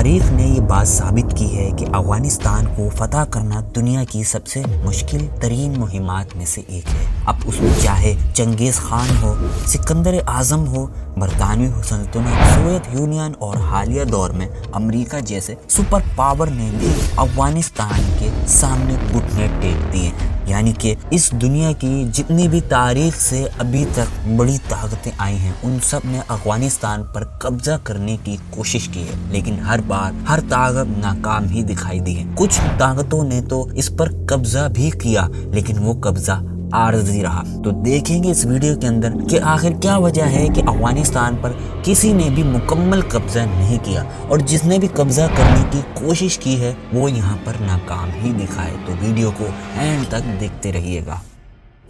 تاریخ نے یہ بات ثابت کی ہے کہ افغانستان کو فتح کرنا دنیا کی سب سے مشکل ترین مہمات میں سے ایک ہے۔ اب اس میں چاہے چنگیز خان ہو، سکندر اعظم ہو، برطانوی سلطنت، سوویت یونین اور حالیہ دور میں امریکہ جیسے سپر پاور نے بھی افغانستان کے سامنے گھٹنے ٹیک دیے ہیں۔ یعنی کہ اس دنیا کی جتنی بھی تاریخ سے ابھی تک بڑی طاقتیں آئی ہیں، ان سب نے افغانستان پر قبضہ کرنے کی کوشش کی ہے، لیکن ہر بار ہر طاقت ناکام ہی دکھائی دی ہے۔ کچھ طاقتوں نے تو اس پر قبضہ بھی کیا، لیکن وہ قبضہ عارضی رہا۔ تو دیکھیں گے اس ویڈیو کے اندر کہ آخر کیا وجہ ہے کہ افغانستان پر کسی نے بھی مکمل قبضہ نہیں کیا، اور جس نے بھی قبضہ کرنے کی کوشش کی ہے وہ یہاں پر ناکام ہی دکھائے۔ تو ویڈیو کو اینڈ تک دیکھتے رہیے گا۔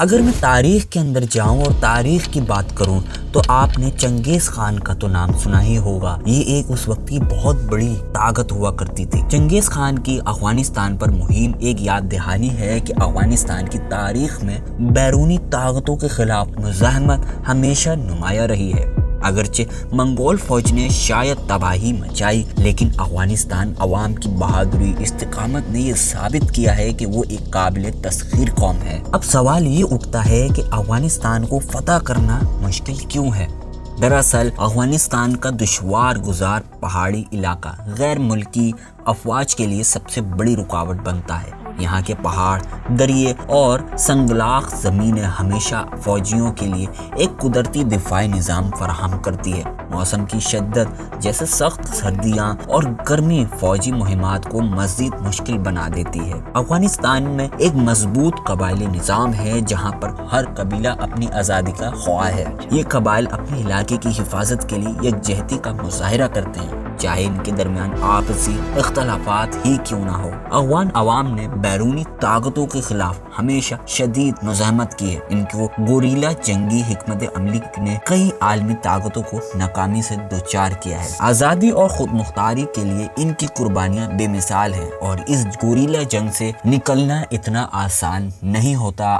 اگر میں تاریخ کے اندر جاؤں اور تاریخ کی بات کروں تو آپ نے چنگیز خان کا تو نام سنا ہی ہوگا۔ یہ ایک اس وقت کی بہت بڑی طاقت ہوا کرتی تھی۔ چنگیز خان کی افغانستان پر مہم ایک یاد دہانی ہے کہ افغانستان کی تاریخ میں بیرونی طاقتوں کے خلاف مزاحمت ہمیشہ نمایاں رہی ہے۔ اگرچہ منگول فوج نے شاید تباہی مچائی، لیکن افغانستان عوام کی بہادری، استقامت نے یہ ثابت کیا ہے کہ وہ ایک قابل تسخیر قوم ہے۔ اب سوال یہ اٹھتا ہے کہ افغانستان کو فتح کرنا مشکل کیوں ہے؟ دراصل افغانستان کا دشوار گزار پہاڑی علاقہ غیر ملکی افواج کے لیے سب سے بڑی رکاوٹ بنتا ہے۔ یہاں کے پہاڑ، دریے اور سنگلاخ زمینیں ہمیشہ فوجیوں کے لیے ایک قدرتی دفاعی نظام فراہم کرتی ہے۔ موسم کی شدت جیسے سخت سردیاں اور گرمی فوجی مہمات کو مزید مشکل بنا دیتی ہے۔ افغانستان میں ایک مضبوط قبائلی نظام ہے جہاں پر ہر قبیلہ اپنی آزادی کا خواہ ہے۔ یہ قبائل اپنے علاقے کی حفاظت کے لیے یکجہتی کا مظاہرہ کرتے ہیں، چاہے ان کے درمیان آپسی اختلافات ہی کیوں نہ ہو۔ افغان عوام نے بیرونی طاقتوں کے خلاف ہمیشہ شدید مزاحمت کی ہے۔ ان کو گوریلا جنگی حکمت عملی نے کئی عالمی طاقتوں کو ناکامی سے دوچار کیا ہے۔ آزادی اور خود مختاری کے لیے ان کی قربانیاں بے مثال ہیں، اور اس گوریلا جنگ سے نکلنا اتنا آسان نہیں ہوتا۔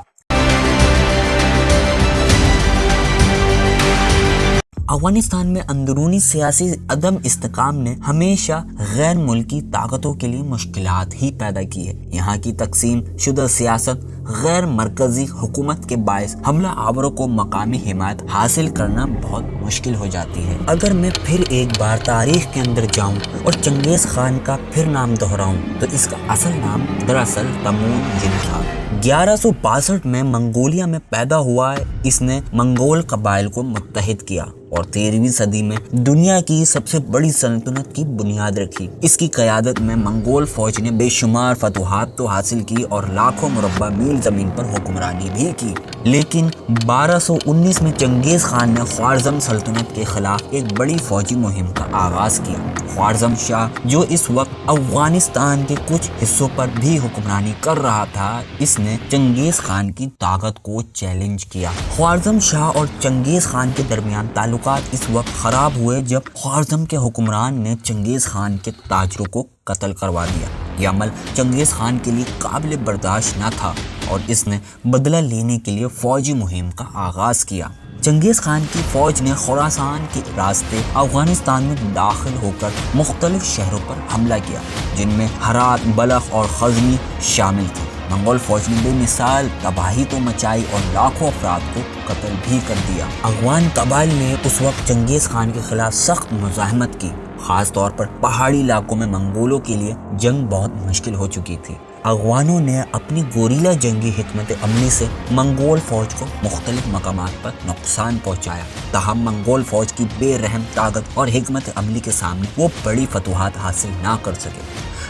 افغانستان میں اندرونی سیاسی عدم استحکام نے ہمیشہ غیر ملکی طاقتوں کے لیے مشکلات ہی پیدا کی ہے۔ یہاں کی تقسیم شدہ سیاست، غیر مرکزی حکومت کے باعث حملہ آوروں کو مقامی حمایت حاصل کرنا بہت مشکل ہو جاتی ہے۔ اگر میں پھر ایک بار تاریخ کے اندر جاؤں اور چنگیز خان کا پھر نام دہراؤں تو اس کا اصل نام دراصل تیمور جن تھا۔ 1162 میں منگولیا میں پیدا ہوا ہے۔ اس نے منگول قبائل کو متحد کیا اور 13ویں صدی میں دنیا کی سب سے بڑی سلطنت کی بنیاد رکھی۔ اس کی قیادت میں منگول فوج نے بے شمار فتوحات تو حاصل کی اور لاکھوں مربع میل زمین پر حکمرانی بھی کی، لیکن 1219 میں چنگیز خان نے خوارزم سلطنت کے خلاف ایک بڑی فوجی مہم کا آغاز کیا۔ خوارزم شاہ جو اس وقت افغانستان کے کچھ حصوں پر بھی حکمرانی کر رہا تھا، اس نے چنگیز خان کی طاقت کو چیلنج کیا۔ خوارزم شاہ اور چنگیز خان کے درمیان تعلقات اس وقت خراب ہوئے جب خوارزم کے حکمران نے چنگیز خان کے تاجروں کو قتل کروا دیا۔ یہ عمل چنگیز خان کے لیے قابل برداشت نہ تھا اور اس نے بدلہ لینے کے لیے فوجی مہم کا آغاز کیا۔ چنگیز خان کی فوج نے خراسان کے راستے افغانستان میں داخل ہو کر مختلف شہروں پر حملہ کیا، جن میں ہرات، بلخ اور غزنی شامل تھے۔ منگول فوج نے بے مثال تباہی تو مچائی اور لاکھوں افراد کو قتل بھی کر دیا۔ افغان قبائل نے اس وقت چنگیز خان کے خلاف سخت مزاحمت کی، خاص طور پر پہاڑی علاقوں میں منگولوں کے لیے جنگ بہت مشکل ہو چکی تھی۔ افغانوں نے اپنی گوریلا جنگی حکمت عملی سے منگول فوج کو مختلف مقامات پر نقصان پہنچایا، تاہم منگول فوج کی بے رحم طاقت اور حکمت عملی کے سامنے وہ بڑی فتوحات حاصل نہ کر سکے۔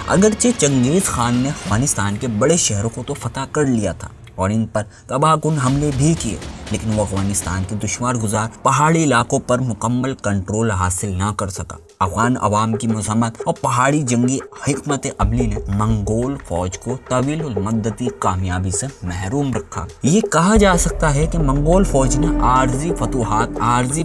اگرچہ چنگیز خان نے افغانستان کے بڑے شہروں کو تو فتح کر لیا تھا اور ان پر تباہ کن حملے بھی کیے، لیکن وہ افغانستان کے دشوار گزار پہاڑی علاقوں پر مکمل کنٹرول حاصل نہ کر سکا۔ افغان عوام کی مزاحمت اور پہاڑی جنگی حکمت عملی نے منگول فوج کو طویل المدتی کامیابی سے محروم رکھا۔ یہ کہا جا سکتا ہے کہ منگول فوج نے عارضی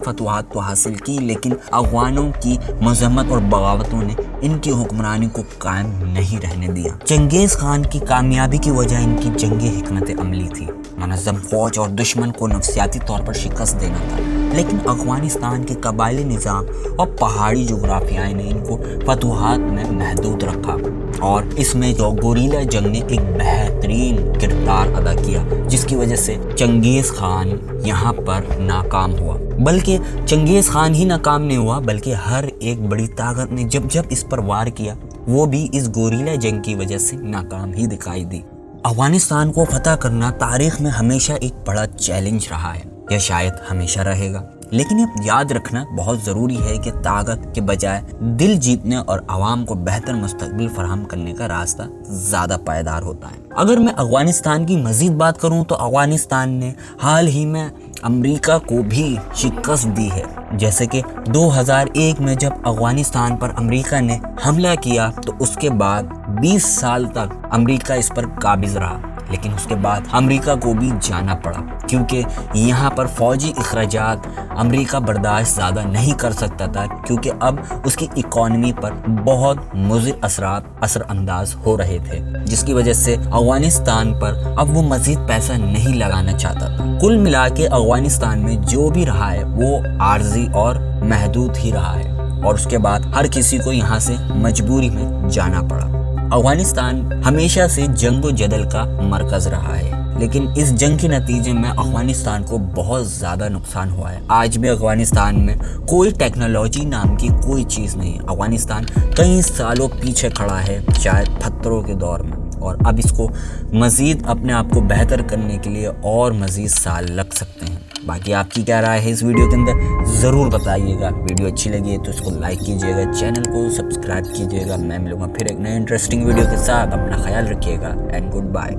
فتوحات تو حاصل کی، لیکن افغانوں کی مزاحمت اور بغاوتوں نے ان کی حکمرانی کو قائم نہیں رہنے دیا۔ چنگیز خان کی کامیابی کی وجہ ان کی جنگی حکمت عملی تھی۔ منظم فوج اور دشمن کو نفسیاتی طور پر شکست دینا تھا، لیکن افغانستان کے قبائلی نظام اور پہاڑی جغرافیہ نے ان کو فتوحات میں محدود رکھا، اور اس میں جو گوریلا جنگ نے ایک بہترین کردار ادا کیا، جس کی وجہ سے چنگیز خان یہاں پر ناکام ہوا۔ بلکہ چنگیز خان ہی ناکام نہیں ہوا، بلکہ ہر ایک بڑی طاقت نے جب اس پر وار کیا وہ بھی اس گوریلا جنگ کی وجہ سے ناکام ہی دکھائی دی۔ افغانستان کو فتح کرنا تاریخ میں ہمیشہ ایک بڑا چیلنج رہا ہے، یا شاید ہمیشہ رہے گا، لیکن یہ یاد رکھنا بہت ضروری ہے کہ طاقت کے بجائے دل جیتنے اور عوام کو بہتر مستقبل فراہم کرنے کا راستہ زیادہ پائیدار ہوتا ہے۔ اگر میں افغانستان کی مزید بات کروں تو افغانستان نے حال ہی میں امریکہ کو بھی شکست دی ہے، جیسے کہ 2001 میں جب افغانستان پر امریکہ نے حملہ کیا تو اس کے بعد 20 سال تک امریکہ اس پر قابض رہا، لیکن اس کے بعد امریکہ کو بھی جانا پڑا، کیونکہ یہاں پر فوجی اخراجات امریکہ برداشت زیادہ نہیں کر سکتا تھا، کیونکہ اب اس کی اکانومی پر بہت مضر اثرات اثر انداز ہو رہے تھے، جس کی وجہ سے افغانستان پر اب وہ مزید پیسہ نہیں لگانا چاہتا تھا۔ کل ملا کے افغانستان میں جو بھی رہا ہے وہ عارضی اور محدود ہی رہا ہے، اور اس کے بعد ہر کسی کو یہاں سے مجبوری میں جانا پڑا۔ افغانستان ہمیشہ سے جنگ و جدل کا مرکز رہا ہے، لیکن اس جنگ کے نتیجے میں افغانستان کو بہت زیادہ نقصان ہوا ہے۔ آج بھی افغانستان میں کوئی ٹیکنالوجی نام کی کوئی چیز نہیں ہے۔ افغانستان کئی سالوں پیچھے کھڑا ہے، شاید پتھروں کے دور میں، اور اب اس کو مزید اپنے آپ کو بہتر کرنے کے لیے اور مزید سال لگ سکتے ہیں۔ باقی آپ کی کیا رائے ہے اس ویڈیو کے اندر ضرور بتائیے گا۔ ویڈیو اچھی لگی ہے تو اس کو لائک کیجیے گا، چینل کو سبسکرائب کیجیے گا۔ میں ملوں گا پھر ایک نئے انٹرسٹنگ ویڈیو کے ساتھ۔ اپنا خیال رکھیے گا اینڈ گڈ بائے۔